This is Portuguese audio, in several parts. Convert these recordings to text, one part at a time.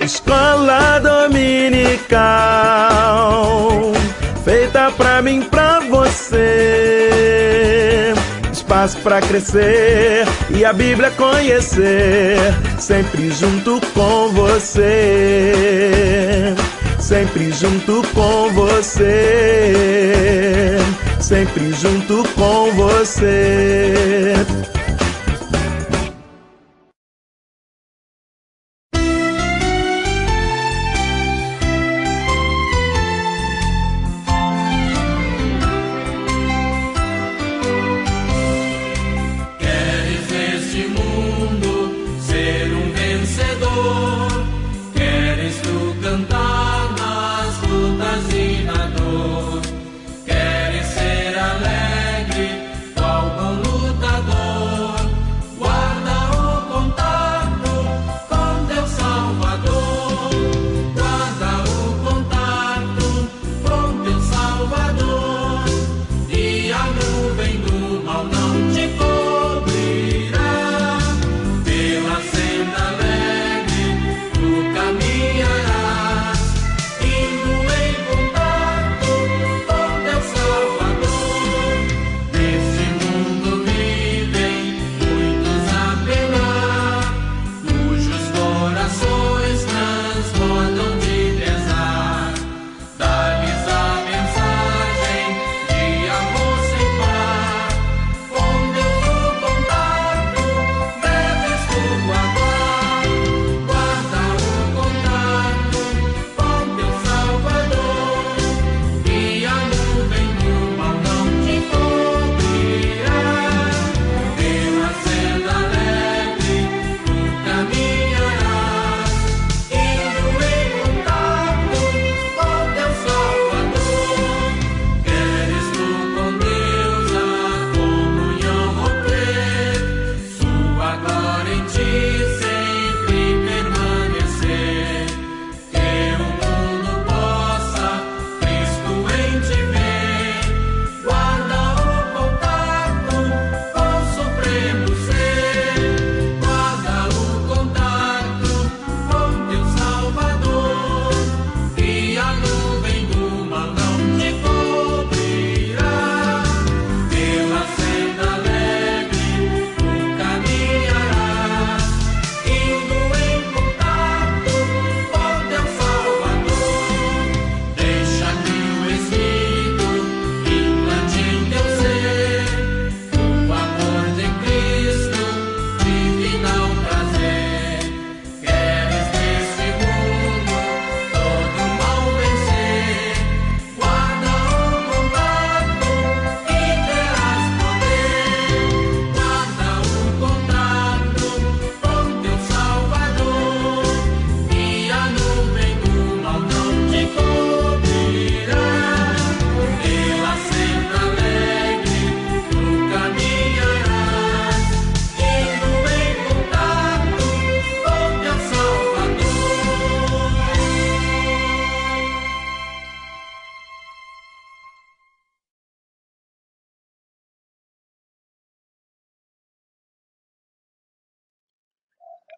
Escola dominical, feita pra mim, pra você. Espaço pra crescer e a Bíblia conhecer, sempre junto com você. Sempre junto com você. Sempre junto com você.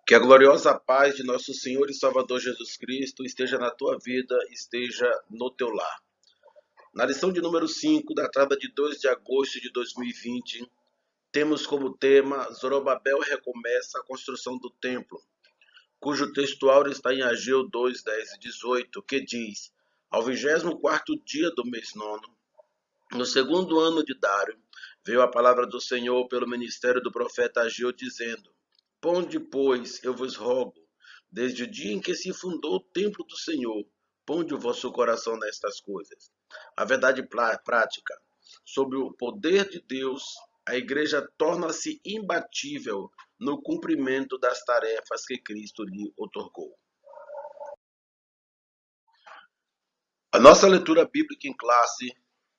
Que a gloriosa paz de nosso Senhor e Salvador Jesus Cristo esteja na tua vida, esteja no teu lar. Na lição de número 5, datada de 2 de agosto de 2020, temos como tema Zorobabel recomeça a construção do templo, cujo textual está em Ageu 2, 10 e 18, que diz: Ao 24º dia do mês nono, no segundo ano de Dário, veio a palavra do Senhor pelo ministério do profeta Ageu, dizendo: Ponde, pois, eu vos rogo, desde o dia em que se fundou o templo do Senhor, ponde o vosso coração nestas coisas. A verdade prática sobre o poder de Deus, a igreja torna-se imbatível no cumprimento das tarefas que Cristo lhe outorgou. A nossa leitura bíblica em classe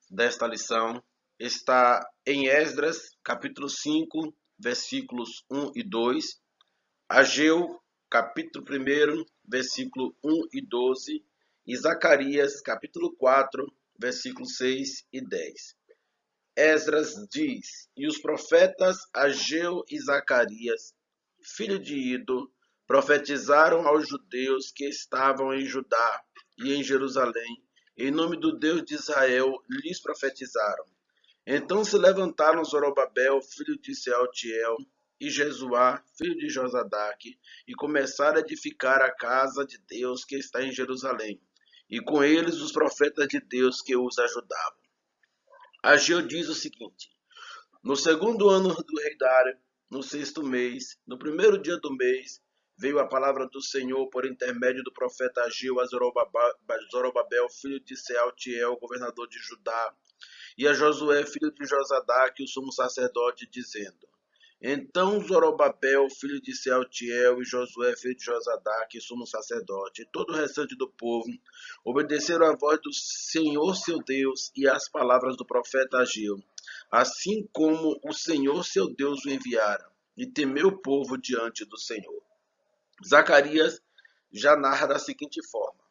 desta lição está em Esdras, capítulo 5, versículos 1 e 2, Ageu, capítulo 1, versículo 1 e 12, e Zacarias, capítulo 4, versículos 6 e 10. Esdras diz: E os profetas Ageu e Zacarias, filho de Ido, profetizaram aos judeus que estavam em Judá e em Jerusalém, em nome do Deus de Israel, lhes profetizaram. Então se levantaram Zorobabel, filho de Sealtiel, e Jesuá, filho de Josadaque, e começaram a edificar a casa de Deus que está em Jerusalém, e com eles os profetas de Deus que os ajudavam. Ageu diz o seguinte: no segundo ano do rei Dário, no sexto mês, no primeiro dia do mês, veio a palavra do Senhor por intermédio do profeta Ageu a Zorobabel, filho de Sealtiel, governador de Judá, e a Josué, filho de Josadaque, o sumo sacerdote, dizendo: então Zorobabel, filho de Sealtiel, e Josué, filho de Josadaque, sumo sacerdote, e todo o restante do povo, obedeceram à voz do Senhor seu Deus e às palavras do profeta Ageu, assim como o Senhor seu Deus o enviara, e temeu o povo diante do Senhor. Zacarias já narra da seguinte forma: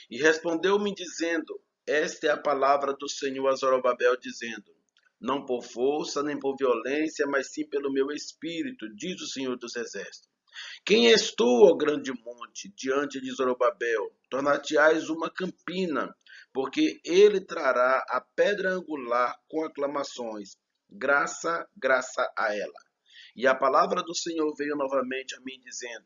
e respondeu-me dizendo: esta é a palavra do Senhor a Zorobabel, dizendo: não por força nem por violência, mas sim pelo meu espírito, diz o Senhor dos Exércitos. Quem és tu, ó grande monte, diante de Zorobabel? Tornar-te-ás uma campina, porque ele trará a pedra angular com aclamações. Graça, graça a ela. E a palavra do Senhor veio novamente a mim, dizendo: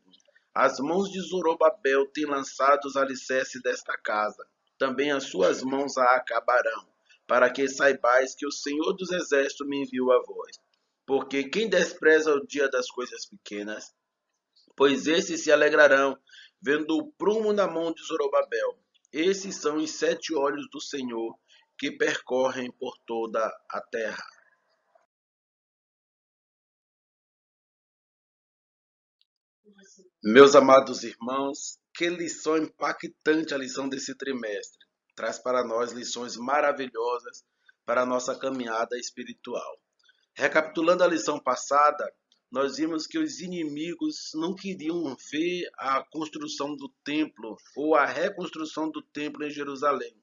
as mãos de Zorobabel têm lançado os alicerces desta casa, também as suas mãos a acabarão, para que saibais que o Senhor dos Exércitos me enviou a vós. Porque quem despreza o dia das coisas pequenas, pois esses se alegrarão, vendo o prumo na mão de Zorobabel. Esses são os 7 olhos do Senhor, que percorrem por toda a terra. Meus amados irmãos, que lição impactante a lição desse trimestre. Traz para nós lições maravilhosas para a nossa caminhada espiritual. Recapitulando a lição passada, nós vimos que os inimigos não queriam ver a construção do templo ou a reconstrução do templo em Jerusalém.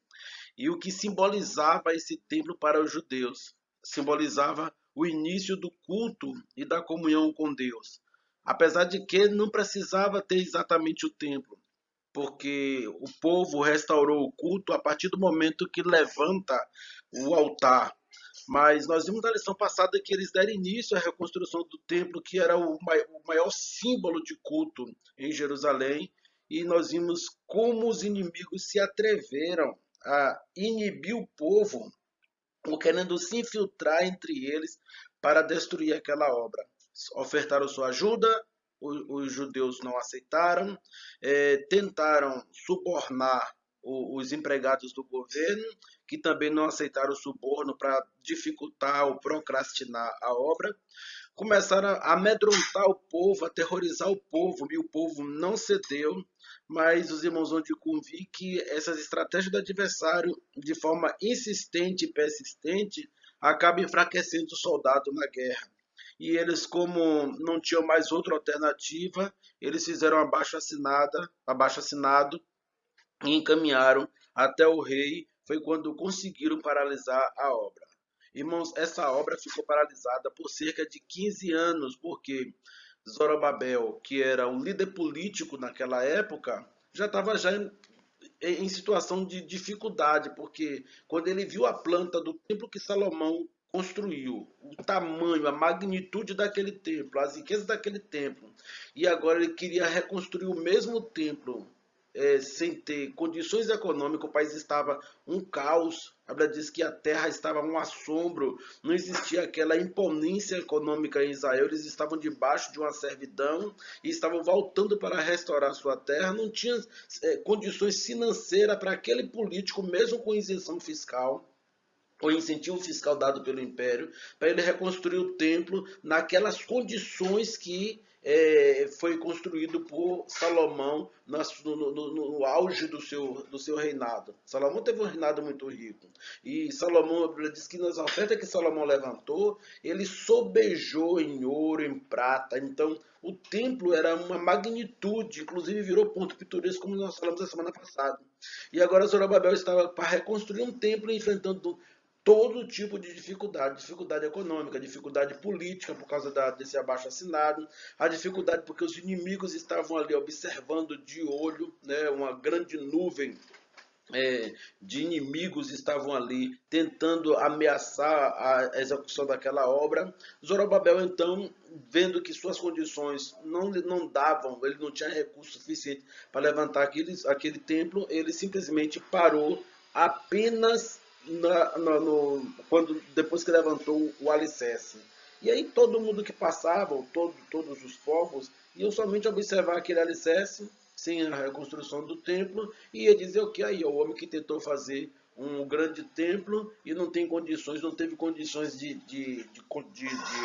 E o que simbolizava esse templo para os judeus? Simbolizava o início do culto e da comunhão com Deus. Apesar de que não precisava ter exatamente o templo, porque o povo restaurou o culto a partir do momento que levanta o altar. Mas nós vimos na lição passada que eles deram início à reconstrução do templo, que era o maior símbolo de culto em Jerusalém, e nós vimos como os inimigos se atreveram a inibir o povo, ou querendo se infiltrar entre eles para destruir aquela obra. Ofertaram sua ajuda, os judeus não aceitaram, tentaram subornar os empregados do governo, que também não aceitaram o suborno para dificultar ou procrastinar a obra. Começaram a amedrontar o povo, aterrorizar o povo, e o povo não cedeu, mas os irmãos vão de convir que essas estratégias do adversário, de forma insistente e persistente, acabam enfraquecendo o soldado na guerra. E eles, como não tinham mais outra alternativa, eles fizeram abaixo-assinado e encaminharam até o rei. Foi quando conseguiram paralisar a obra. Irmãos, essa obra ficou paralisada por cerca de 15 anos, porque Zorobabel, que era o líder político naquela época, já estava em situação de dificuldade, porque quando ele viu a planta do templo que Salomão construiu, o tamanho, a magnitude daquele templo, as riquezas daquele templo, e agora ele queria reconstruir o mesmo templo, sem ter condições econômicas, o país estava um caos. A Bíblia diz que a terra estava um assombro, não existia aquela imponência econômica em Israel, eles estavam debaixo de uma servidão e estavam voltando para restaurar sua terra, não tinha condições financeiras para aquele político, mesmo com isenção fiscal, o incentivo fiscal dado pelo Império, para ele reconstruir o templo naquelas condições que foi construído por Salomão no auge do seu reinado. Salomão teve um reinado muito rico. E Salomão, a Bíblia diz que nas ofertas que Salomão levantou, ele sobejou em ouro, em prata. Então, o templo era uma magnitude, inclusive virou ponto pitoresco, como nós falamos a semana passada. E agora Zorobabel estava para reconstruir um templo, enfrentando todo tipo de dificuldade, dificuldade econômica, dificuldade política por causa desse abaixo-assinado, a dificuldade porque os inimigos estavam ali observando de olho, né, uma grande nuvem de inimigos estavam ali tentando ameaçar a execução daquela obra. Zorobabel, então, vendo que suas condições não davam, ele não tinha recurso suficiente para levantar aquele templo, ele simplesmente parou apenas depois que levantou o alicerce. E aí todo mundo que passava, todos os povos, iam somente observar aquele alicerce, sem a reconstrução do templo, e ia dizer o que aí, o homem que tentou fazer um grande templo e não tem condições, não teve condições de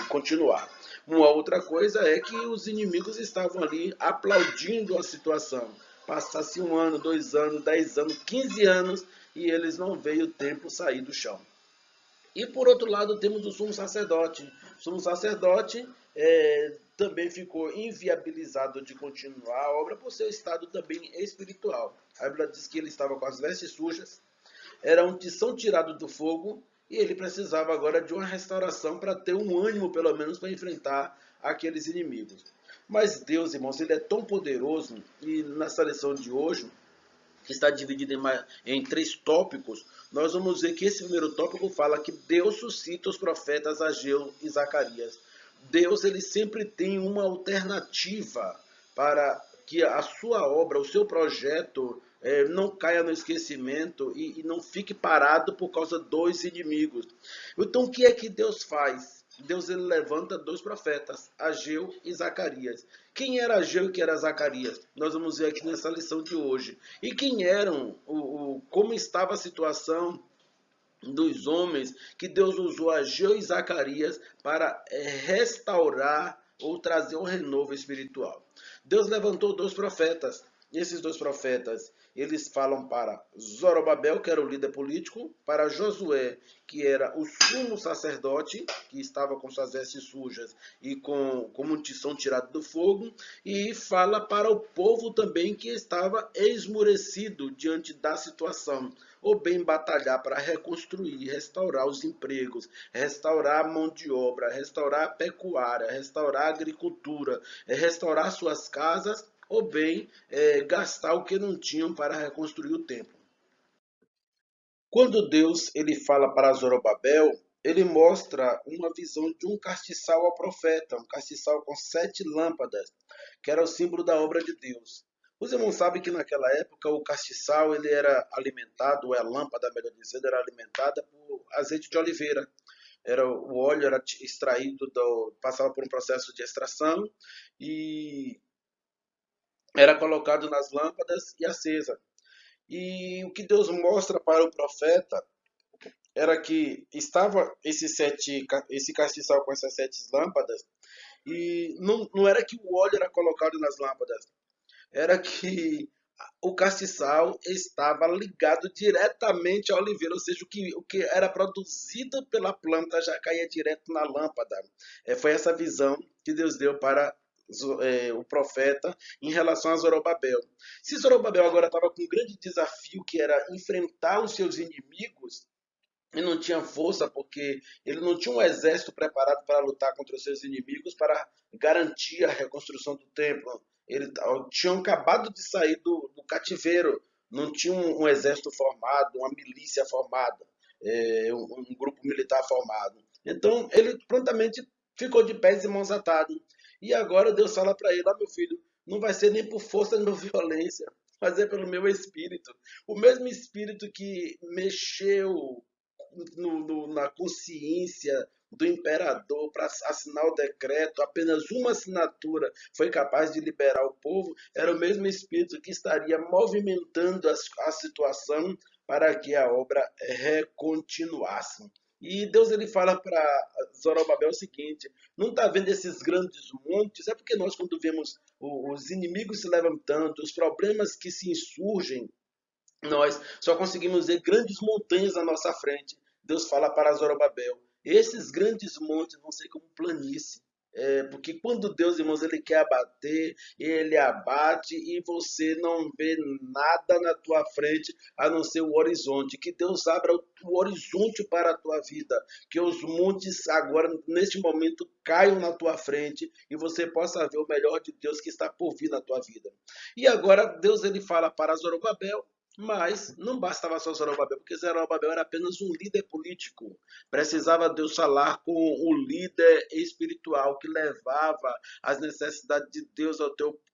continuar. Uma outra coisa é que os inimigos estavam ali aplaudindo a situação. Passasse 1 ano, 2 anos, 10 anos, 15 anos, e eles não veem o templo sair do chão. E por outro lado temos o sumo sacerdote. O sumo sacerdote também ficou inviabilizado de continuar a obra por seu estado também espiritual. A Bíblia diz que ele estava com as vestes sujas, era um tição tirado do fogo e ele precisava agora de uma restauração para ter um ânimo pelo menos para enfrentar aqueles inimigos. Mas Deus, irmãos, ele é tão poderoso e nessa lição de hoje, que está dividido em 3 tópicos, nós vamos ver que esse primeiro tópico fala que Deus suscita os profetas Ageu e Zacarias. Deus, ele sempre tem uma alternativa para que a sua obra, o seu projeto, não caia no esquecimento e não fique parado por causa dos inimigos. Então, o que é que Deus faz? Deus, ele levanta 2 profetas, Ageu e Zacarias. Quem era Ageu e quem era Zacarias? Nós vamos ver aqui nessa lição de hoje. E quem eram, como estava a situação dos homens que Deus usou Ageu e Zacarias para restaurar ou trazer um renovo espiritual. Deus levantou 2 profetas. E esses 2 profetas, eles falam para Zorobabel, que era o líder político, para Josué, que era o sumo sacerdote, que estava com suas vestes sujas e com um tição tirado do fogo, e fala para o povo também que estava esmurecido diante da situação, ou bem batalhar para reconstruir, restaurar os empregos, restaurar a mão de obra, restaurar a pecuária, restaurar a agricultura, restaurar suas casas, ou bem gastar o que não tinham para reconstruir o templo. Quando Deus ele fala para Zorobabel, ele mostra uma visão de um castiçal ao profeta, um castiçal com 7 lâmpadas, que era o símbolo da obra de Deus. Os irmãos sabem que naquela época o castiçal ele era alimentado, ou a lâmpada, melhor dizendo, era alimentada por azeite de oliveira. O óleo era extraído, passava por um processo de extração e era colocado nas lâmpadas e acesa. E o que Deus mostra para o profeta era que estava esse castiçal com essas 7 lâmpadas, e não era que o óleo era colocado nas lâmpadas, era que o castiçal estava ligado diretamente à oliveira, ou seja, o que era produzido pela planta já caía direto na lâmpada. Foi essa visão que Deus deu para o profeta em relação a Zorobabel. Se Zorobabel agora estava com um grande desafio, que era enfrentar os seus inimigos, ele não tinha força porque ele não tinha um exército preparado para lutar contra os seus inimigos, para garantir a reconstrução do templo. Eles tinham acabado de sair do cativeiro, não tinha um exército formado, uma milícia formada, um grupo militar formado. Então ele prontamente ficou de pés e mãos atados. E agora Deus fala para ele: meu filho, não vai ser nem por força nem por violência, mas é pelo meu espírito. O mesmo espírito que mexeu na consciência do imperador para assinar o decreto, apenas uma assinatura foi capaz de liberar o povo, era o mesmo espírito que estaria movimentando a situação para que a obra recontinuasse. E Deus ele fala para Zorobabel o seguinte: não está vendo esses grandes montes? É porque nós, quando vemos os inimigos se levantando, os problemas que se insurgem, nós só conseguimos ver grandes montanhas à nossa frente. Deus fala para Zorobabel: esses grandes montes vão ser como planície. Porque quando Deus, irmãos, ele quer abater, ele abate e você não vê nada na tua frente a não ser o horizonte. Que Deus abra o horizonte para a tua vida, que os montes agora, neste momento, caiam na tua frente e você possa ver o melhor de Deus que está por vir na tua vida. E agora Deus ele fala para Zorobabel, mas não bastava só Zorobabel, porque Zorobabel era apenas um líder político. Precisava Deus falar com o líder espiritual que levava as necessidades de Deus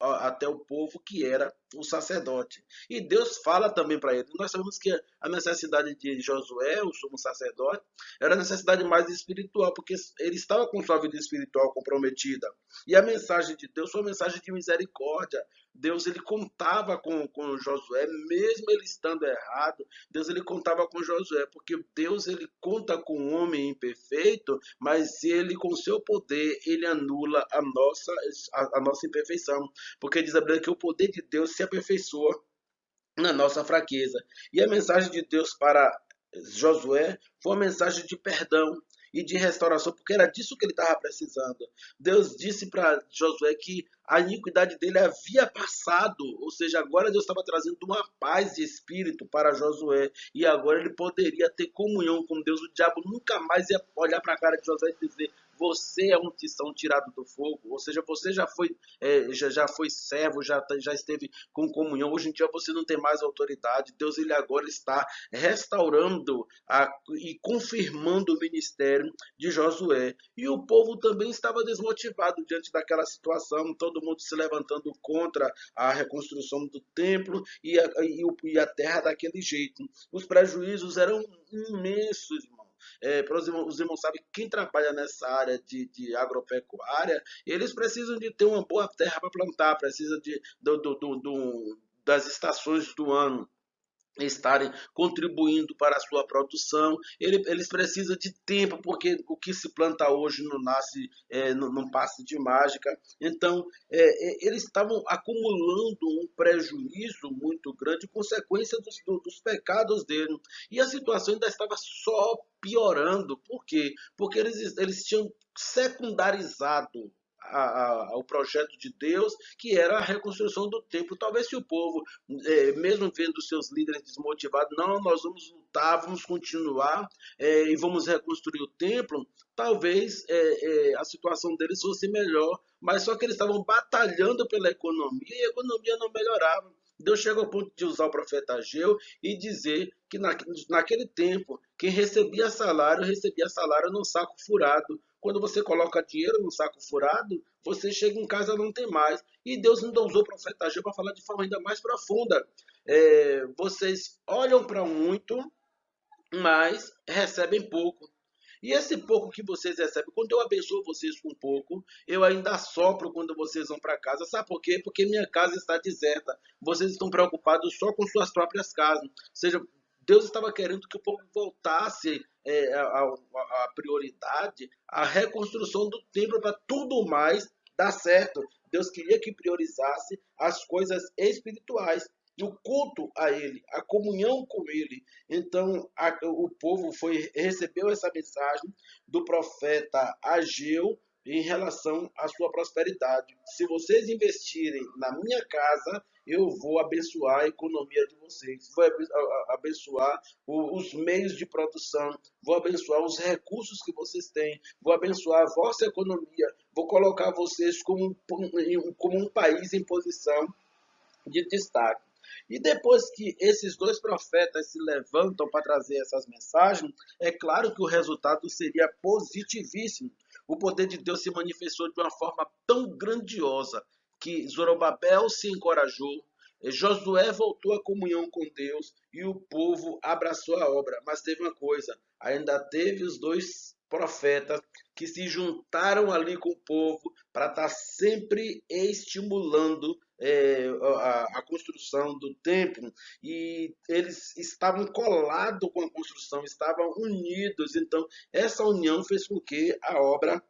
até o povo, que era o sacerdote. E Deus fala também para ele. Nós sabemos que a necessidade de Josué, o sumo sacerdote, era a necessidade mais espiritual, porque ele estava com sua vida espiritual comprometida. E a mensagem de Deus foi uma mensagem de misericórdia. Deus ele contava com Josué, mesmo ele estando errado. Deus ele contava com Josué, porque Deus ele conta com um homem imperfeito, mas ele com seu poder ele anula a nossa imperfeição, porque diz a Bíblia que o poder de Deus se aperfeiçoa na nossa fraqueza. E a mensagem de Deus para Josué foi uma mensagem de perdão e de restauração, porque era disso que ele estava precisando. Deus disse para Josué que a iniquidade dele havia passado, ou seja, agora Deus estava trazendo uma paz de espírito para Josué, e agora ele poderia ter comunhão com Deus. O diabo nunca mais ia olhar para a cara de Josué e dizer: você é um tição tirado do fogo, ou seja, você já foi servo, já esteve com comunhão, hoje em dia você não tem mais autoridade. Deus ele agora está restaurando e confirmando o ministério de Josué. E o povo também estava desmotivado diante daquela situação, todo mundo se levantando contra a reconstrução do templo e a terra daquele jeito. Os prejuízos eram imensos, irmão. Para os irmãos sabem, quem trabalha nessa área de agropecuária, eles precisam de ter uma boa terra para plantar, precisa das estações do ano estarem contribuindo para a sua produção. Eles precisam de tempo, porque o que se planta hoje não nasce, não passa de mágica. Então, eles estavam acumulando um prejuízo muito grande, consequência dos pecados dele. E a situação ainda estava só piorando. Por quê? Porque eles tinham secundarizado o projeto de Deus, que era a reconstrução do templo. Talvez se o povo, mesmo vendo seus líderes desmotivados, não, nós vamos lutar, vamos continuar e vamos reconstruir o templo, talvez a situação deles fosse melhor, mas só que eles estavam batalhando pela economia e a economia não melhorava. Deus chega ao ponto de usar o profeta Ageu e dizer que naquele tempo, quem recebia salário num saco furado. Quando você coloca dinheiro num saco furado, você chega em casa e não tem mais. E Deus ainda usou o profeta Ageu para falar de forma ainda mais profunda. Vocês olham para muito, mas recebem pouco. E esse pouco que vocês recebem, quando eu abençoo vocês com pouco, eu ainda assopro quando vocês vão para casa. Sabe por quê? Porque minha casa está deserta. Vocês estão preocupados só com suas próprias casas. Ou seja, Deus estava querendo que o povo voltasse a prioridade, a reconstrução do templo para tudo mais dar certo. Deus queria que priorizasse as coisas espirituais, o culto a ele, a comunhão com ele. Então o povo recebeu essa mensagem do profeta Ageu em relação à sua prosperidade. Se vocês investirem na minha casa, eu vou abençoar a economia de vocês, vou abençoar os meios de produção, vou abençoar os recursos que vocês têm, vou abençoar a vossa economia, vou colocar vocês como um país em posição de destaque. E depois que esses dois profetas se levantam para trazer essas mensagens, é claro que o resultado seria positivíssimo. O poder de Deus se manifestou de uma forma tão grandiosa que Zorobabel se encorajou, Josué voltou à comunhão com Deus e o povo abraçou a obra. Mas teve uma coisa, ainda teve os dois profetas que se juntaram ali com o povo para estar sempre estimulando a construção do templo, e eles estavam colados com a construção, estavam unidos. Então essa união fez com que a obra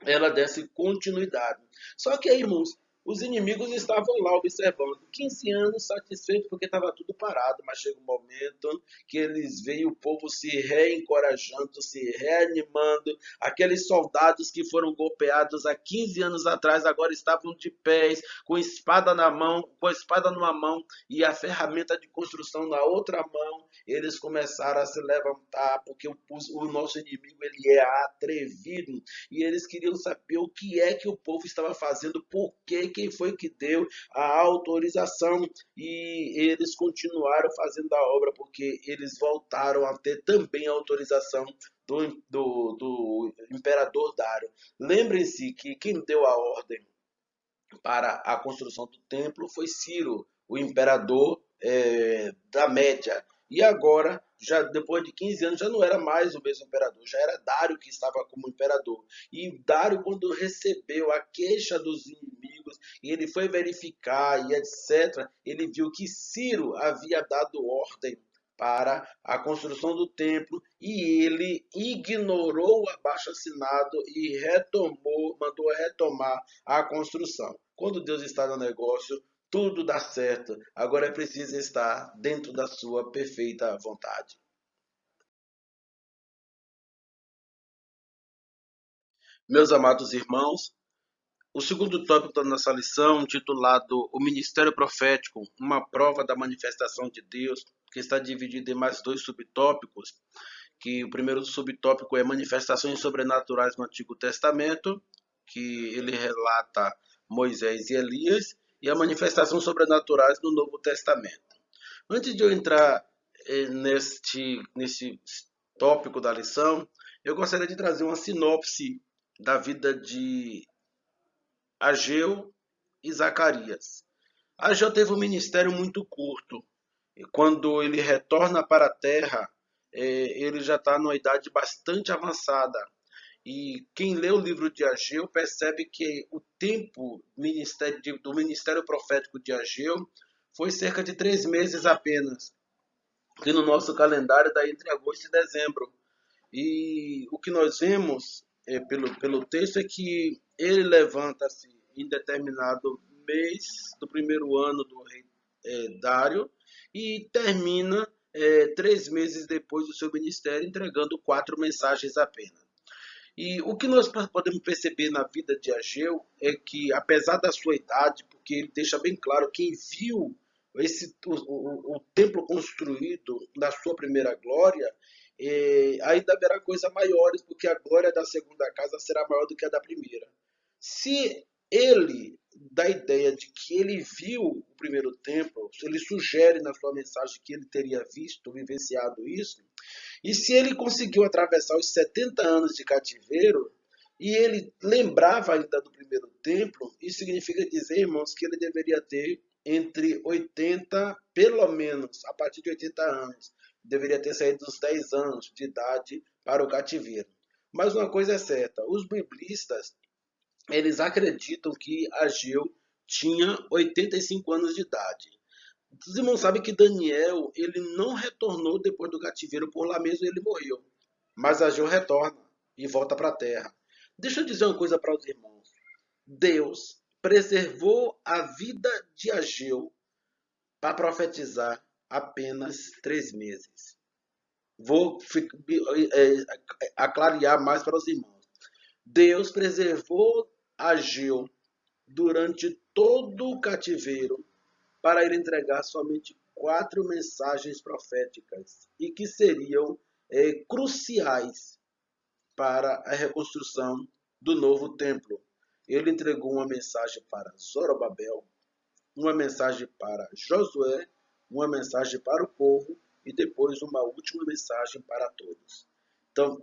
ela desse continuidade. Só que aí, irmãos, Os inimigos estavam lá observando, 15 anos satisfeitos porque estava tudo parado, mas chega um momento que eles veem o povo se reencorajando, se reanimando. Aqueles soldados que foram golpeados há 15 anos atrás agora estavam de pés, com espada na mão, com a espada numa mão e a ferramenta de construção na outra mão. Eles começaram a se levantar porque o nosso inimigo ele é atrevido e eles queriam saber o que é que o povo estava fazendo, por quê, quem foi que deu a autorização, e eles continuaram fazendo a obra porque eles voltaram a ter também a autorização do imperador Dário. Lembrem-se que quem deu a ordem para a construção do templo foi Ciro, o imperador da Média. E agora, já depois de 15 anos, já não era mais o mesmo imperador, já era Dário que estava como imperador. E Dário, quando recebeu a queixa dos inimigos, e ele foi verificar e etc., ele viu que Ciro havia dado ordem para a construção do templo e ele ignorou o abaixo-assinado e mandou retomar a construção. Quando Deus está no negócio, tudo dá certo. Agora é preciso estar dentro da sua perfeita vontade. Meus amados irmãos, o segundo tópico da nossa lição, titulado O Ministério Profético, uma prova da manifestação de Deus, que está dividido em mais dois subtópicos, que o primeiro subtópico é manifestações sobrenaturais no Antigo Testamento, que ele relata Moisés e Elias, e a manifestação sobrenaturais no Novo Testamento. Antes de eu entrar nesse tópico da lição, eu gostaria de trazer uma sinopse da vida de Ageu e Zacarias. Ageu teve um ministério muito curto. E quando ele retorna para a terra, ele já está numa idade bastante avançada. E quem lê o livro de Ageu percebe que o tempo do ministério profético de Ageu foi cerca de 3 meses apenas. E no nosso calendário dá entre agosto e dezembro. E o que nós vemos pelo texto é que ele levanta-se em determinado mês do primeiro ano do rei Dário e termina 3 meses depois do seu ministério entregando 4 mensagens apenas. E o que nós podemos perceber na vida de Ageu é que, apesar da sua idade, porque ele deixa bem claro, quem viu o templo construído na sua primeira glória, ainda haverá coisas maiores, porque a glória da segunda casa será maior do que a da primeira. Se ele dá a ideia de que ele viu o primeiro templo, ele sugere na sua mensagem que ele teria visto, vivenciado isso, e se ele conseguiu atravessar os 70 anos de cativeiro, e ele lembrava ainda do primeiro templo, isso significa dizer, irmãos, que ele deveria ter entre 80, pelo menos, a partir de 80 anos, deveria ter saído dos 10 anos de idade para o cativeiro. Mas uma coisa é certa, os biblistas, eles acreditam que Ageu tinha 85 anos de idade. Os irmãos sabem que Daniel, ele não retornou depois do cativeiro, por lá mesmo ele morreu. Mas Ageu retorna e volta para a terra. Deixa eu dizer uma coisa para os irmãos. Deus preservou a vida de Ageu para profetizar apenas 3 meses. Vou aclarear mais para os irmãos. Deus preservou Ageu durante todo o cativeiro para ele entregar somente 4 mensagens proféticas e que seriam cruciais para a reconstrução do novo templo. Ele entregou uma mensagem para Zorobabel, uma mensagem para Josué, uma mensagem para o povo e depois uma última mensagem para todos. Então,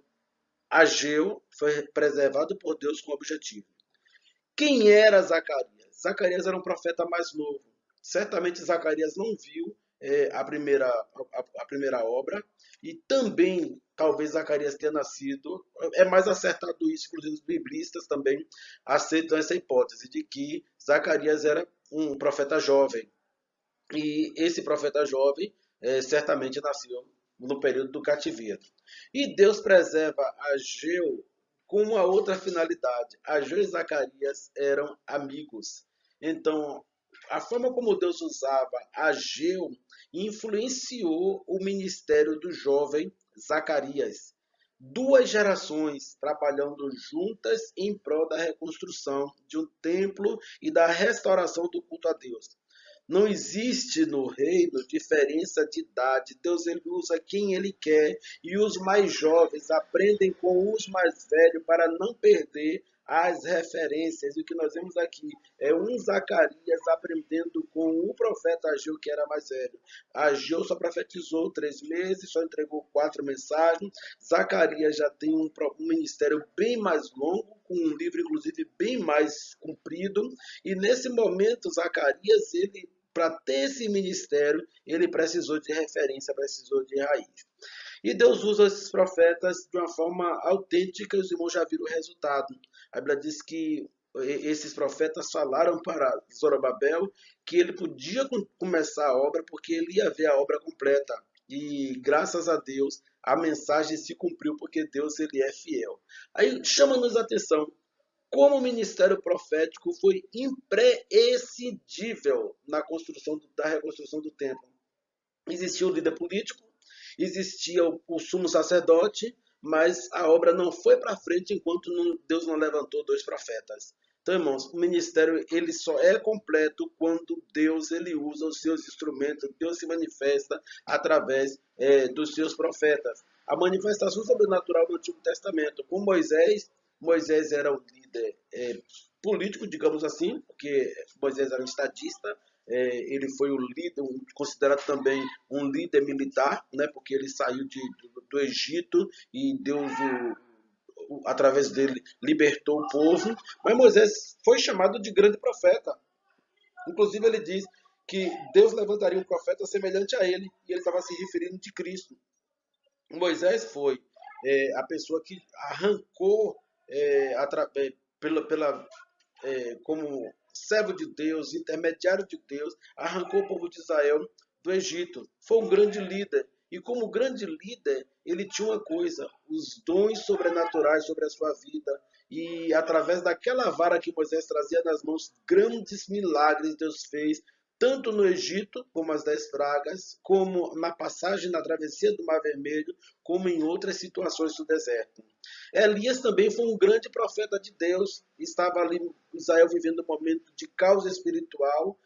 Ageu foi preservado por Deus com objetivo. Quem era Zacarias? Zacarias era um profeta mais novo. Certamente Zacarias não viu a primeira obra e também talvez Zacarias tenha nascido, é mais acertado isso, inclusive os biblistas também aceitam essa hipótese de que Zacarias era um profeta jovem e esse profeta jovem certamente nasceu no período do cativeiro. E Deus preserva Ageu com uma outra finalidade. Ageu e Zacarias eram amigos. Então, a forma como Deus usava Ageu influenciou o ministério do jovem Zacarias. Duas gerações trabalhando juntas em prol da reconstrução de um templo e da restauração do culto a Deus. Não existe no reino diferença de idade. Deus ele usa quem ele quer e os mais jovens aprendem com os mais velhos para não perder as referências. O que nós vemos aqui é um Zacarias aprendendo com o profeta Ageu, que era mais velho. Ageu só profetizou 3 meses, só entregou 4 mensagens. Zacarias já tem um ministério bem mais longo, com um livro, inclusive, bem mais comprido. E nesse momento, Zacarias, ele para ter esse ministério, ele precisou de referência, precisou de raiz. E Deus usa esses profetas de uma forma autêntica e os irmãos já viram o resultado. A Bíblia diz que esses profetas falaram para Zorobabel que ele podia começar a obra porque ele ia ver a obra completa. E graças a Deus a mensagem se cumpriu porque Deus ele é fiel. Aí chama-nos a atenção como o ministério profético foi imprescindível na construção da reconstrução do templo. Existia o líder político, existia o sumo sacerdote, mas a obra não foi para frente enquanto Deus não levantou 2 profetas. Então, irmãos, o ministério ele só é completo quando Deus ele usa os seus instrumentos, Deus se manifesta através dos seus profetas. A manifestação sobrenatural do Antigo Testamento com Moisés era o líder político, digamos assim, porque Moisés era um estadista, ele foi o líder, considerado também um líder militar, né, porque ele saiu do Egito e Deus, através dele, libertou o povo. Mas Moisés foi chamado de grande profeta. Inclusive ele diz que Deus levantaria um profeta semelhante a ele, e ele estava se referindo de Cristo. Moisés foi a pessoa que arrancou como servo de Deus, intermediário de Deus, arrancou o povo de Israel do Egito. Foi um grande líder. E como grande líder, ele tinha uma coisa, os dons sobrenaturais sobre a sua vida. E através daquela vara que Moisés trazia nas mãos, grandes milagres Deus fez, tanto no Egito, como as 10 pragas, como na passagem na travessia do Mar Vermelho, como em outras situações do deserto. Elias também foi um grande profeta de Deus, estava ali em Israel vivendo um momento de caos espiritual,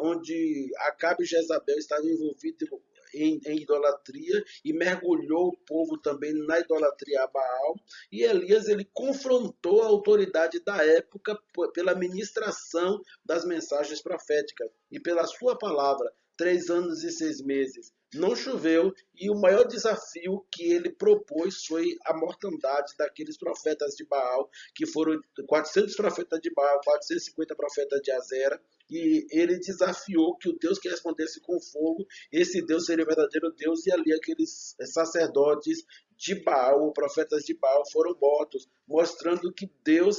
onde Acabe e Jezabel estavam envolvidos em idolatria e mergulhou o povo também na idolatria a Baal. E Elias ele confrontou a autoridade da época pela ministração das mensagens proféticas e pela sua palavra. 3 anos e 6 meses não choveu, e o maior desafio que ele propôs foi a mortandade daqueles profetas de Baal, que foram 400 profetas de Baal, 450 profetas de Azera, e ele desafiou que o Deus que respondesse com fogo, esse Deus seria o verdadeiro Deus, e ali aqueles sacerdotes de Baal, profetas de Baal, foram mortos, mostrando que Deus,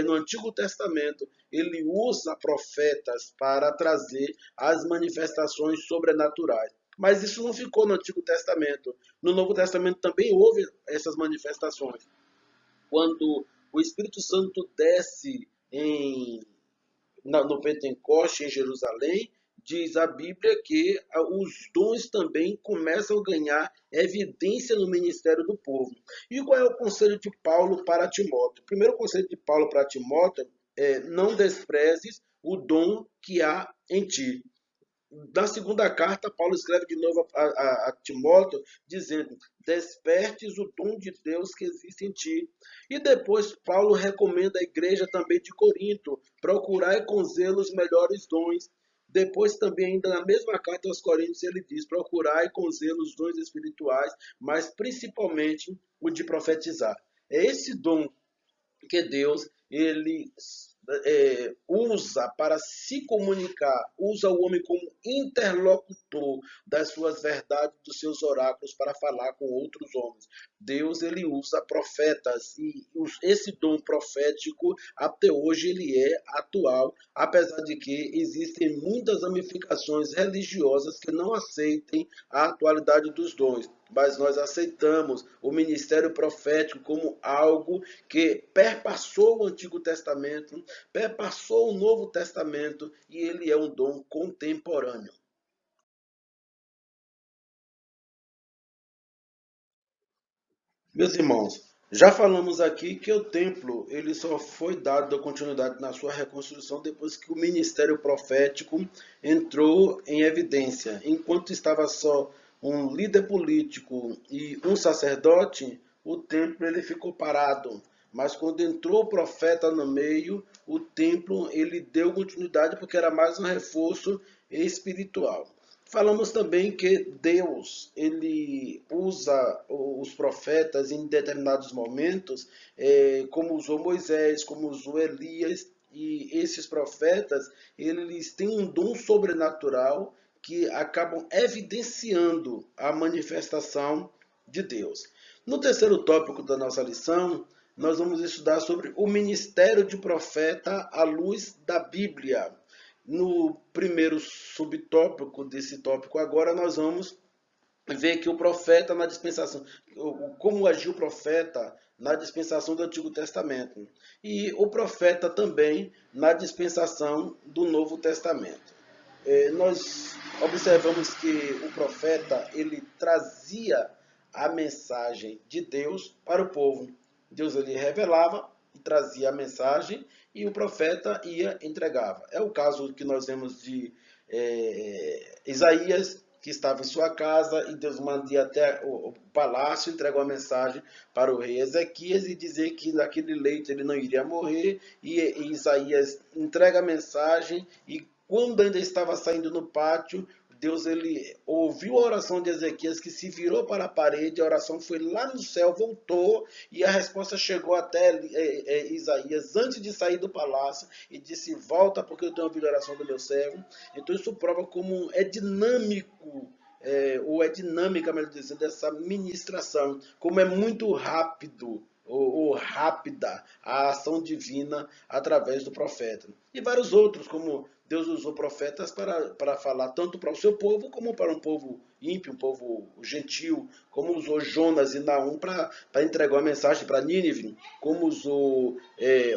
no Antigo Testamento, ele usa profetas para trazer as manifestações sobrenaturais. Mas isso não ficou no Antigo Testamento. No Novo Testamento também houve essas manifestações. Quando o Espírito Santo desce no Pentecoste, em Jerusalém, diz a Bíblia que os dons também começam a ganhar evidência no ministério do povo. E qual é o conselho de Paulo para Timóteo? O primeiro conselho de Paulo para Timóteo é: não desprezes o dom que há em ti. Na segunda carta, Paulo escreve de novo a Timóteo, dizendo: despertes o dom de Deus que existe em ti. E depois Paulo recomenda à igreja também de Corinto: procurai com zelo os melhores dons. Depois também, ainda na mesma carta aos Coríntios, ele diz: procurai com zelo os dons espirituais, mas principalmente o de profetizar. É esse dom que Deus ele usa para se comunicar, usa o homem como interlocutor das suas verdades, dos seus oráculos para falar com outros homens. Deus ele usa profetas e esse dom profético até hoje ele é atual, apesar de que existem muitas ramificações religiosas que não aceitem a atualidade dos dons. mas nós aceitamos o ministério profético como algo que perpassou o Antigo Testamento, perpassou o Novo Testamento, e ele é um dom contemporâneo. Meus irmãos, já falamos aqui que o templo ele só foi dado continuidade na sua reconstrução depois que o ministério profético entrou em evidência. Enquanto estava só um líder político e um sacerdote, o templo ele ficou parado. Mas quando entrou o profeta no meio, o templo ele deu continuidade porque era mais um reforço espiritual. Falamos também que Deus ele usa os profetas em determinados momentos, como usou Moisés, como usou Elias, e esses profetas eles têm um dom sobrenatural que acabam evidenciando a manifestação de Deus. No terceiro tópico da nossa lição, nós vamos estudar sobre o ministério de profeta à luz da Bíblia. No primeiro subtópico desse tópico agora, nós vamos ver que o profeta na dispensação, como agiu o profeta na dispensação do Antigo Testamento e o profeta também na dispensação do Novo Testamento. Nós observamos que o profeta ele trazia a mensagem de Deus para o povo. Deus ele revelava e trazia a mensagem e o profeta ia e entregava. É o caso que nós vemos de Isaías, que estava em sua casa e Deus manda até o palácio, entregou a mensagem para o rei Ezequias e dizer que naquele leito ele não iria morrer, e Isaías entrega a mensagem e quando ainda estava saindo no pátio, Deus ele ouviu a oração de Ezequias, que se virou para a parede, a oração foi lá no céu, voltou, e a resposta chegou até Isaías antes de sair do palácio, e disse: volta porque eu tenho ouvido a oração do meu servo. Então isso prova como é dinâmico, ou é dinâmica, melhor dizendo, essa ministração, como é muito rápido, ou rápida a ação divina através do profeta. E vários outros, como Deus usou profetas para falar tanto para o seu povo, como para um povo ímpio, um povo gentil, como usou Jonas e Naum para entregar uma mensagem para Nínive, como usou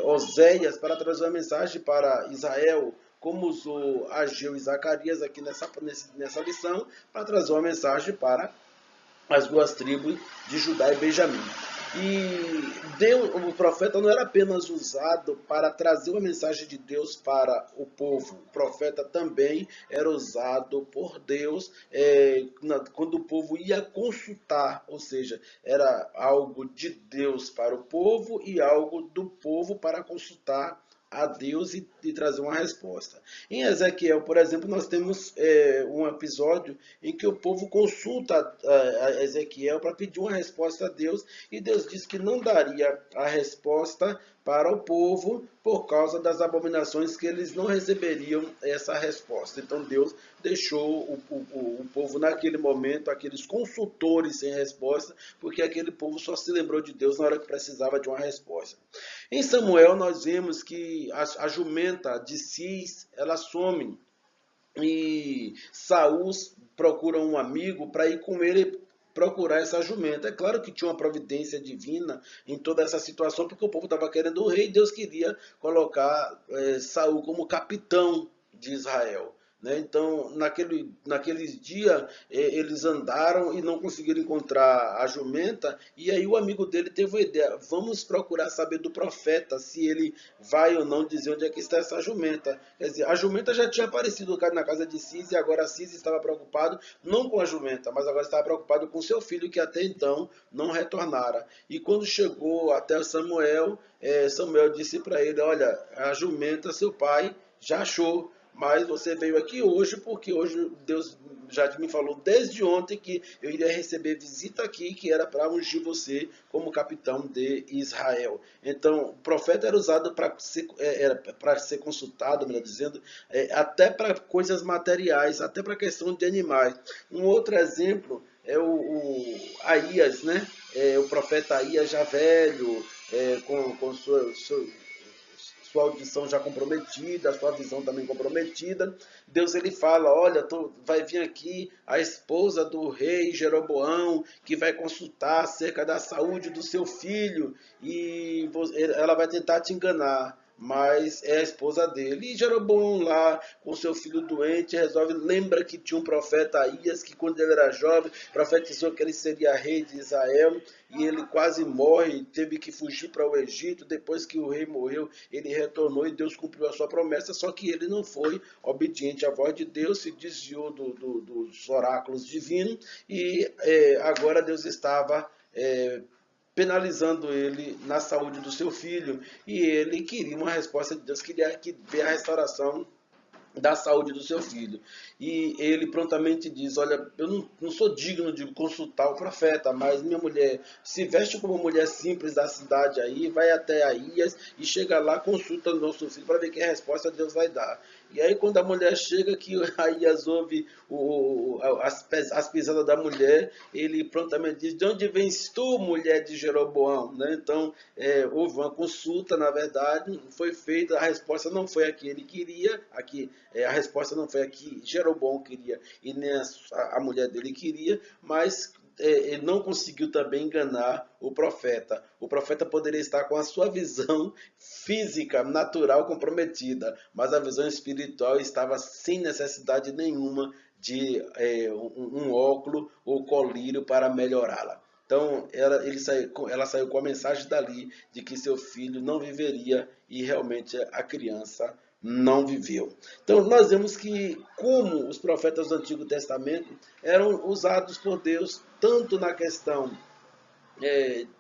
Oséias para trazer uma mensagem para Israel, como usou Ageu e Zacarias aqui nessa lição, para trazer uma mensagem para as duas tribos de Judá e Benjamim. E Deus, o profeta não era apenas usado para trazer uma mensagem de Deus para o povo. O profeta também era usado por Deus quando o povo ia consultar, ou seja, era algo de Deus para o povo e algo do povo para consultar a Deus e trazer uma resposta. Em Ezequiel, por exemplo, nós temos um episódio em que o povo consulta a Ezequiel para pedir uma resposta a Deus, e Deus diz que não daria a resposta para o povo por causa das abominações, que eles não receberiam essa resposta. Então Deus deixou o povo naquele momento, aqueles consultores sem resposta, porque aquele povo só se lembrou de Deus na hora que precisava de uma resposta. Em Samuel nós vemos que a jumenta de Cis, ela some, e Saul procura um amigo para ir com ele procurar essa jumenta. É claro que tinha uma providência divina em toda essa situação, porque o povo estava querendo o rei, e Deus queria colocar Saul como capitão de Israel. Então, naqueles dias, eles andaram e não conseguiram encontrar a jumenta, e aí o amigo dele teve a ideia: vamos procurar saber do profeta se ele vai ou não dizer onde é que está essa jumenta. Quer dizer, a jumenta já tinha aparecido na casa de Cis, e agora Cis estava preocupado não com a jumenta, mas agora estava preocupado com seu filho, que até então não retornara. E quando chegou até Samuel, Samuel disse para ele: olha, a jumenta seu pai já achou, mas você veio aqui hoje porque hoje Deus já me falou desde ontem que eu iria receber visita aqui, que era para ungir você como capitão de Israel. Então, o profeta era usado para ser consultado, melhor dizendo, até para coisas materiais, até para questão de animais. Um outro exemplo é o Aías, o profeta Aías já velho, com sua audição já comprometida, a sua visão também comprometida. Deus ele fala, olha, vai vir aqui a esposa do rei Jeroboão, que vai consultar acerca da saúde do seu filho, e ela vai tentar te enganar, mas é a esposa dele. E Jeroboão lá, com seu filho doente, resolve, lembra que tinha um profeta Aías, que quando ele era jovem, profetizou que ele seria rei de Israel, e ele quase morre, teve que fugir para o Egito. Depois que o rei morreu, ele retornou e Deus cumpriu a sua promessa, só que ele não foi obediente à voz de Deus, se desviou dos oráculos divinos, e agora Deus estava penalizando ele na saúde do seu filho, e ele queria uma resposta de Deus, queria ver a restauração da saúde do seu filho. E ele prontamente diz, olha, eu não sou digno de consultar o profeta, mas minha mulher se veste como mulher simples da cidade aí, vai até Aías e chega lá, consulta o nosso filho para ver que resposta Deus vai dar. E aí quando a mulher chega, que Aías ouve as pisadas da mulher, ele prontamente diz, de onde vens tu, mulher de Jeroboão? Né? Então, houve uma consulta, na verdade, foi feita, a resposta não foi a que ele queria, a resposta não foi a que Jeroboão queria e nem a mulher dele queria, mas ele não conseguiu também enganar o profeta. O profeta poderia estar com a sua visão física, natural, comprometida, mas a visão espiritual estava sem necessidade nenhuma de um óculo ou colírio para melhorá-la. Então, ela saiu com a mensagem dali de que seu filho não viveria, e realmente a criança não viveu. Então, nós vemos que como os profetas do Antigo Testamento eram usados por Deus tanto na questão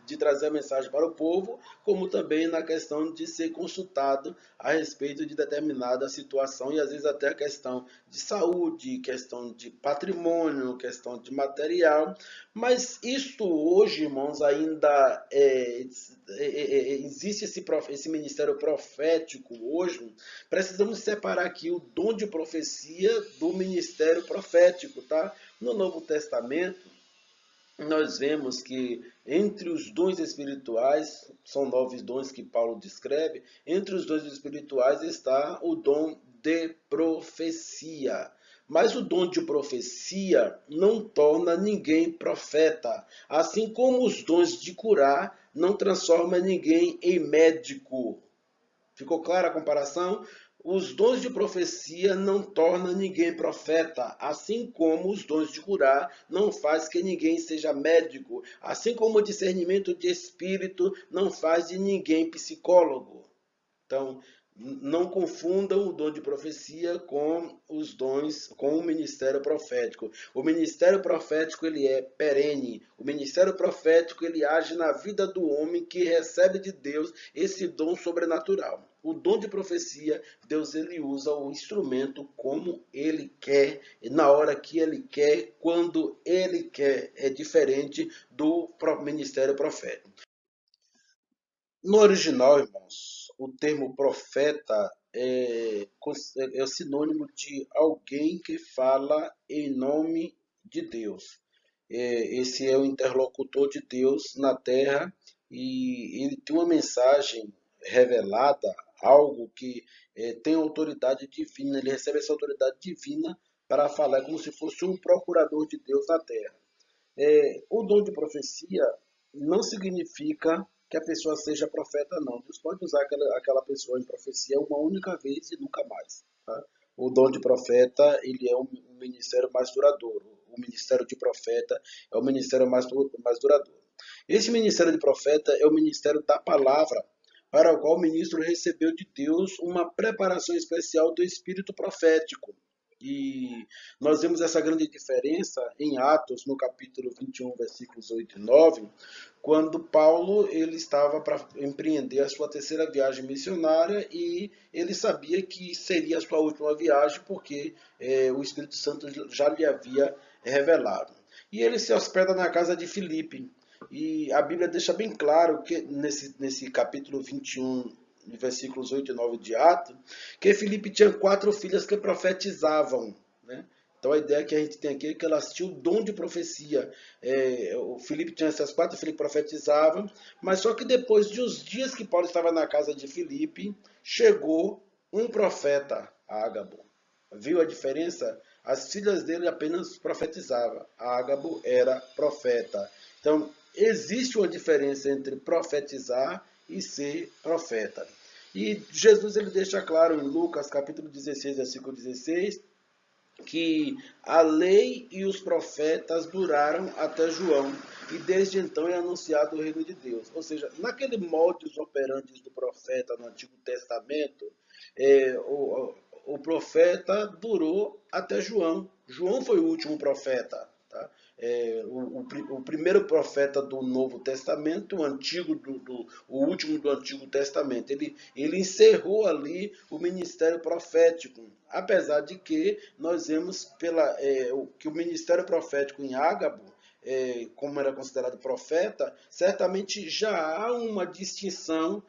de trazer a mensagem para o povo, como também na questão de ser consultado a respeito de determinada situação, e às vezes até a questão de saúde, questão de patrimônio, questão de material. Mas isto hoje, irmãos, ainda existe esse ministério profético hoje. Precisamos separar aqui o dom de profecia do ministério profético, tá? No Novo Testamento, nós vemos que entre os dons espirituais, são 9 dons que Paulo descreve, entre os dons espirituais está o dom de profecia. Mas o dom de profecia não torna ninguém profeta, assim como os dons de curar não transformam ninguém em médico. Ficou clara a comparação? Os dons de profecia não tornam ninguém profeta, assim como os dons de curar não faz que ninguém seja médico, assim como o discernimento de espírito não faz de ninguém psicólogo. Então, não confundam o dom de profecia com os dons, com o ministério profético. O ministério profético ele é perene. O ministério profético ele age na vida do homem que recebe de Deus esse dom sobrenatural. O dom de profecia, Deus ele usa o instrumento como ele quer, na hora que ele quer, quando ele quer. É diferente do ministério profético. No original, irmãos, o termo profeta é sinônimo de alguém que fala em nome de Deus. Esse é o interlocutor de Deus na terra, e ele tem uma mensagem revelada, algo que tem autoridade divina. Ele recebe essa autoridade divina para falar, como se fosse um procurador de Deus na terra. O dom de profecia não significa que a pessoa seja profeta, não. Deus pode usar aquela pessoa em profecia uma única vez e nunca mais. Tá? O dom de profeta ele é um ministério mais duradouro. O ministério de profeta é o ministério mais duradouro. Esse ministério de profeta é o ministério da palavra, para o qual o ministro recebeu de Deus uma preparação especial do espírito profético. E nós vemos essa grande diferença em Atos, no capítulo 21, versículos 8 e 9, quando Paulo ele estava para empreender a sua terceira viagem missionária, e ele sabia que seria a sua última viagem, porque o Espírito Santo já lhe havia revelado. E ele se hospeda na casa de Filipe. E a Bíblia deixa bem claro que nesse capítulo 21, versículos 8 e 9 de Atos, que Filipe tinha 4 filhas que profetizavam, né? Então a ideia que a gente tem aqui é que elas tinham o dom de profecia. O Filipe tinha essas 4 filhas que profetizavam, mas só que depois de uns dias que Paulo estava na casa de Filipe, chegou um profeta a Ágabo. Viu a diferença? As filhas dele apenas profetizavam. Ágabo era profeta. Então, existe uma diferença entre profetizar e ser profeta. E Jesus ele deixa claro em Lucas capítulo 16, versículo 16, que a lei e os profetas duraram até João, e desde então é anunciado o reino de Deus. Ou seja, naquele modus operandi do profeta no Antigo Testamento, é, o, o profeta durou até João. João foi o último profeta. Tá? O primeiro profeta do Novo Testamento, o último do Antigo Testamento, ele encerrou ali o ministério profético, apesar de que nós vemos que o ministério profético em Ágabo, como era considerado profeta, certamente já há uma distinção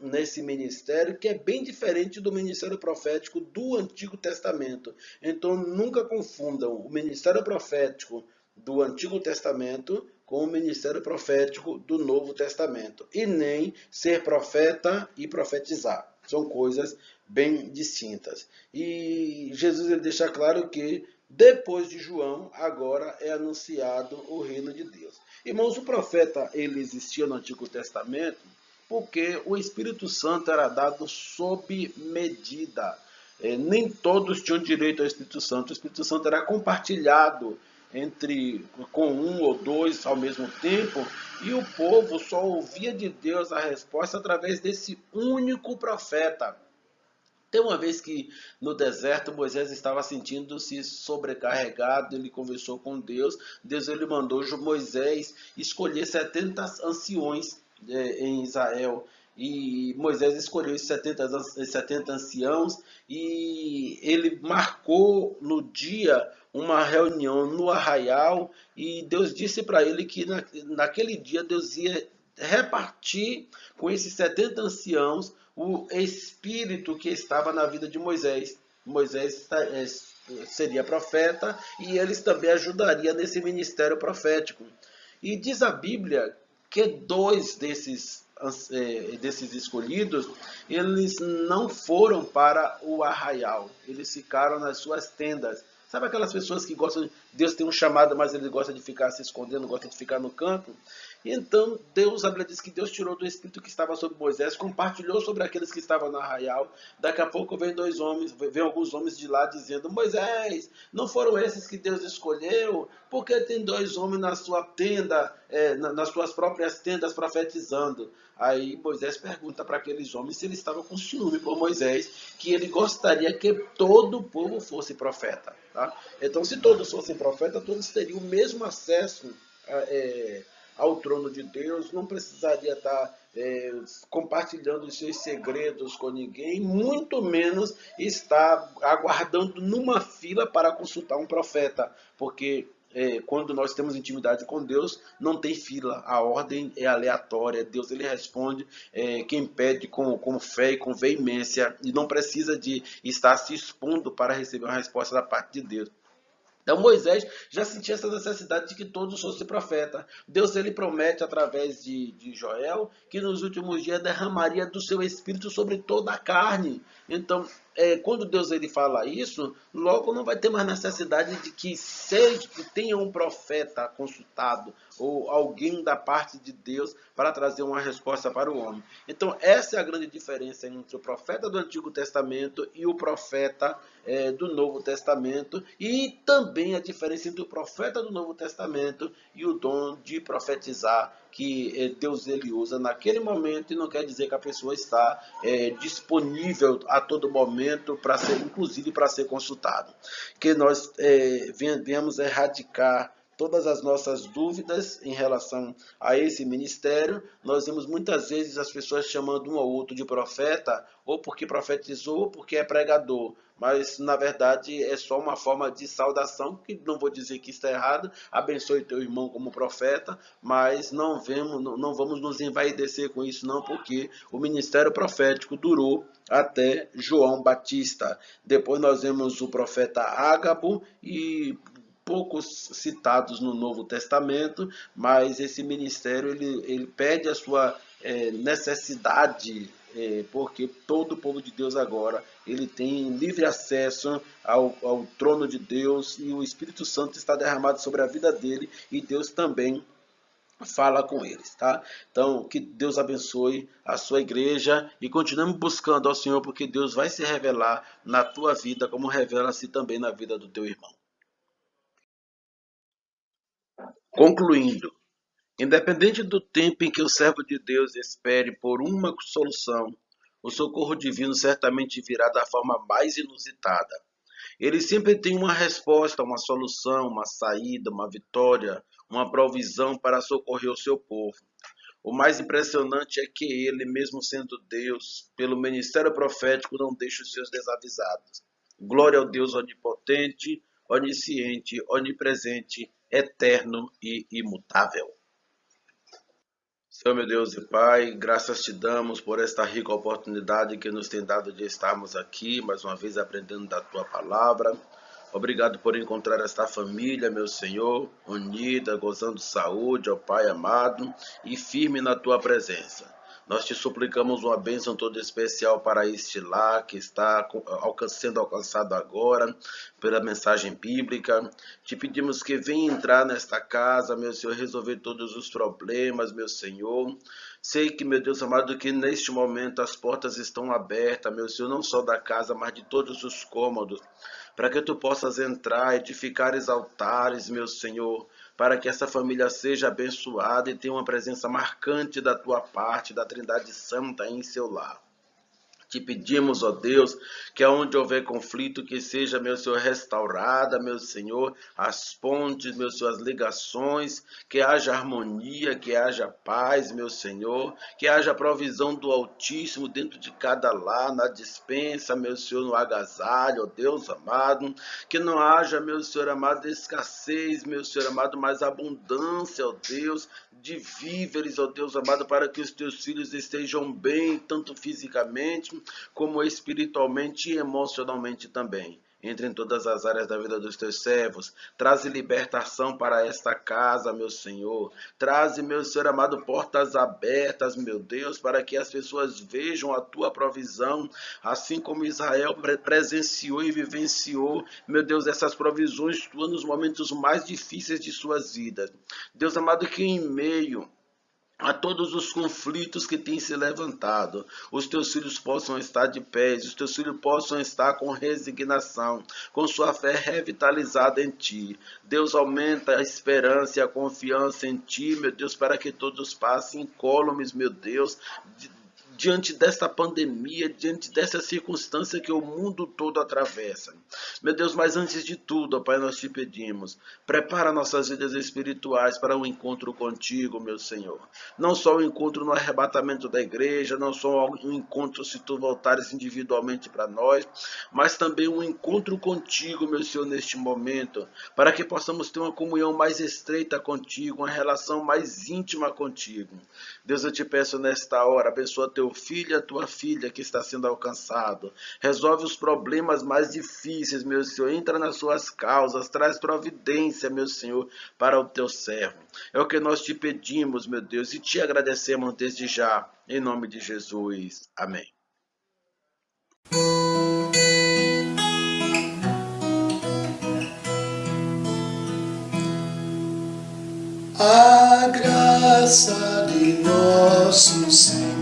nesse ministério que é bem diferente do ministério profético do Antigo Testamento. Então nunca confundam o ministério profético do Antigo Testamento com o ministério profético do Novo Testamento, e nem ser profeta e profetizar. São coisas bem distintas. E Jesus ele deixa claro que depois de João, agora é anunciado o reino de Deus. Irmãos, o profeta ele existia no Antigo Testamento porque o Espírito Santo era dado sob medida. Nem todos tinham direito ao Espírito Santo. O Espírito Santo era compartilhado com um ou dois ao mesmo tempo, e o povo só ouvia de Deus a resposta através desse único profeta. Tem uma vez que no deserto Moisés estava sentindo-se sobrecarregado, ele conversou com Deus, Deus ele mandou Moisés escolher 70 anciões em Israel, e Moisés escolheu esses 70 anciãos, e ele marcou no dia uma reunião no arraial, e Deus disse para ele que naquele dia Deus ia repartir com esses 70 anciãos o espírito que estava na vida de Moisés. Moisés seria profeta e eles também ajudariam nesse ministério profético. E diz a Bíblia que dois desses escolhidos, eles não foram para o arraial, eles ficaram nas suas tendas. Sabe aquelas pessoas que gostam, Deus tem um chamado, mas ele gosta de ficar se escondendo, gosta de ficar no canto? Então, a Bíblia diz que Deus tirou do Espírito que estava sobre Moisés, compartilhou sobre aqueles que estavam no arraial. Daqui a pouco vem alguns homens de lá dizendo: Moisés, não foram esses que Deus escolheu? Porque tem dois homens na sua tenda, nas suas próprias tendas profetizando. Aí Moisés pergunta para aqueles homens se eles estavam com ciúme por Moisés, que ele gostaria que todo o povo fosse profeta. Tá? Então, se todos fossem profetas, todos teriam o mesmo acesso ao trono de Deus, não precisaria estar compartilhando os seus segredos com ninguém, muito menos estar aguardando numa fila para consultar um profeta, porque quando nós temos intimidade com Deus, não tem fila, a ordem é aleatória, Deus ele responde quem pede com fé e com veemência, e não precisa de estar se expondo para receber uma resposta da parte de Deus. Então Moisés já sentia essa necessidade de que todos fossem profeta. Deus ele promete através de Joel que nos últimos dias derramaria do seu espírito sobre toda a carne. Então, quando Deus ele fala isso, logo não vai ter mais necessidade de que tenha um profeta consultado ou alguém da parte de Deus para trazer uma resposta para o homem. Então, essa é a grande diferença entre o profeta do Antigo Testamento e o profeta do Novo Testamento, e também a diferença entre o profeta do Novo Testamento e o dom de profetizar que Deus ele usa naquele momento, e não quer dizer que a pessoa está disponível a todo momento para ser, inclusive para ser consultado. Que nós venhamos erradicar todas as nossas dúvidas em relação a esse ministério. Nós vemos muitas vezes as pessoas chamando um ou outro de profeta, ou porque profetizou, ou porque é pregador. Mas, na verdade, é só uma forma de saudação, que não vou dizer que está errado, abençoe teu irmão como profeta, mas não vamos nos envaidecer com isso não, porque o ministério profético durou até João Batista. Depois nós vemos o profeta Ágabo, e poucos citados no Novo Testamento, mas esse ministério ele pede a sua necessidade porque todo o povo de Deus agora ele tem livre acesso ao trono de Deus e o Espírito Santo está derramado sobre a vida dele e Deus também fala com eles, tá? Então, que Deus abençoe a sua igreja e continuemos buscando ao Senhor, porque Deus vai se revelar na tua vida, como revela-se também na vida do teu irmão. Concluindo, independente do tempo em que o servo de Deus espere por uma solução, o socorro divino certamente virá da forma mais inusitada. Ele sempre tem uma resposta, uma solução, uma saída, uma vitória, uma provisão para socorrer o seu povo. O mais impressionante é que ele, mesmo sendo Deus, pelo ministério profético, não deixa os seus desavisados. Glória ao Deus onipotente, onisciente, onipresente, eterno e imutável. Senhor, meu Deus e Pai, graças te damos por esta rica oportunidade que nos tem dado de estarmos aqui, mais uma vez aprendendo da Tua Palavra. Obrigado por encontrar esta família, meu Senhor, unida, gozando de saúde, ó Pai amado, e firme na Tua presença. Nós te suplicamos uma bênção toda especial para este lar que está sendo alcançado agora pela mensagem bíblica. Te pedimos que venha entrar nesta casa, meu Senhor, resolver todos os problemas, meu Senhor. Sei que, meu Deus amado, que neste momento as portas estão abertas, meu Senhor, não só da casa, mas de todos os cômodos, para que tu possas entrar, edificar altares, meu Senhor, para que essa família seja abençoada e tenha uma presença marcante da tua parte, da Trindade Santa em seu lar. Te pedimos, ó Deus, que aonde houver conflito, que seja, meu Senhor, restaurada, meu Senhor, as pontes, meu Senhor, as ligações, que haja harmonia, que haja paz, meu Senhor, que haja provisão do Altíssimo dentro de cada lar, na despensa, meu Senhor, no agasalho, ó Deus amado, que não haja, meu Senhor amado, escassez, meu Senhor amado, mas abundância, ó Deus, de víveres, ó Deus amado, para que os teus filhos estejam bem, tanto fisicamente, como espiritualmente e emocionalmente também. Entre em todas as áreas da vida dos teus servos. Traze libertação para esta casa, meu Senhor. Traze, meu Senhor amado, portas abertas, meu Deus, para que as pessoas vejam a tua provisão, assim como Israel presenciou e vivenciou, meu Deus, essas provisões tuas nos momentos mais difíceis de suas vidas. Deus amado, que em meio a todos os conflitos que têm se levantado, os teus filhos possam estar de pé, os teus filhos possam estar com resignação, com sua fé revitalizada em ti. Deus, aumenta a esperança e a confiança em ti, meu Deus, para que todos passem incólumes, meu Deus, diante desta pandemia, diante dessa circunstância que o mundo todo atravessa. Meu Deus, mas antes de tudo, ó Pai, nós te pedimos, prepara nossas vidas espirituais para um encontro contigo, meu Senhor. Não só o encontro no arrebatamento da igreja, não só o encontro se tu voltares individualmente para nós, mas também um encontro contigo, meu Senhor, neste momento, para que possamos ter uma comunhão mais estreita contigo, uma relação mais íntima contigo. Deus, eu te peço nesta hora, abençoa teu filho e a tua filha que está sendo alcançado. Resolve os problemas mais difíceis, meu Senhor. Entra nas suas causas, traz providência, meu Senhor, para o teu servo. É o que nós te pedimos, meu Deus, e te agradecemos desde já, em nome de Jesus. Amém. A graça de nosso Senhor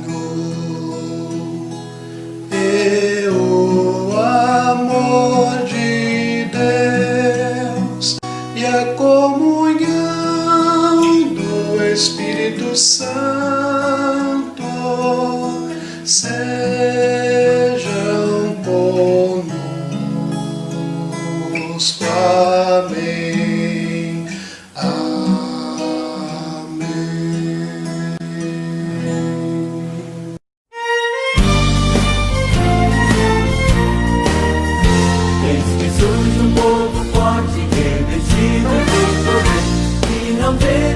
e o amor de Deus e a comunhão do Espírito Santo sejam conosco. Amém.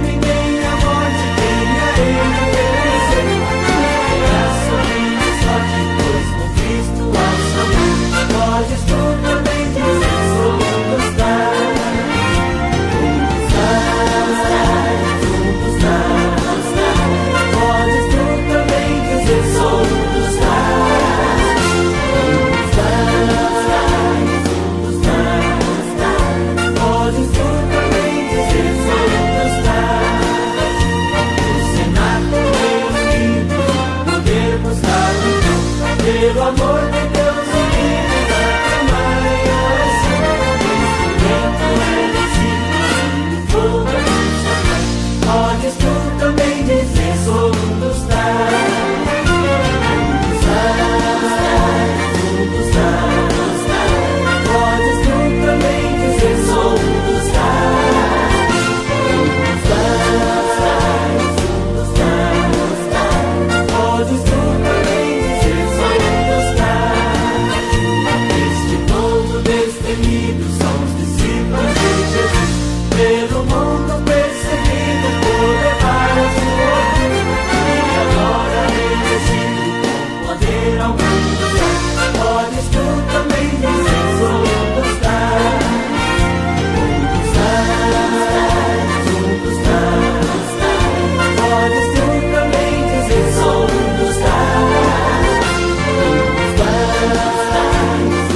Ninguém a morte, quem a ele obedecer. Graça, pelo mundo perseguido por levar a sua vida, e agora revestido com poder ao mundo dar. Podes tu também dizer: sou um dos tais, um dos tais, um dos tais. Podes tu também dizer: sou um dos tais, um dos tais,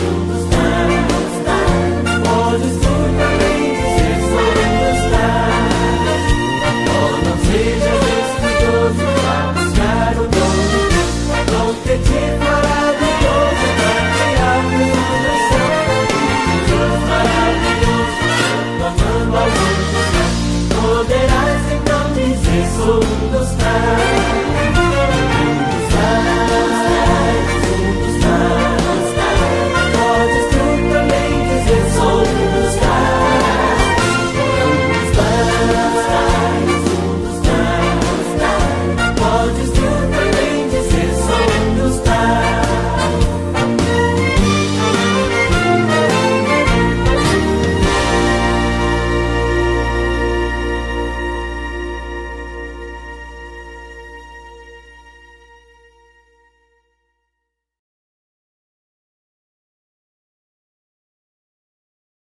um dos tais. Podes tu também dizer: sou um dos tais. Oh, não sejas descuidoso pra buscar o dom de Deus, dom que te fará glorioso pra te abrir o coração. Deus maravilhoso, clamando ao mundo, poderás então dizer: sou um dos tais.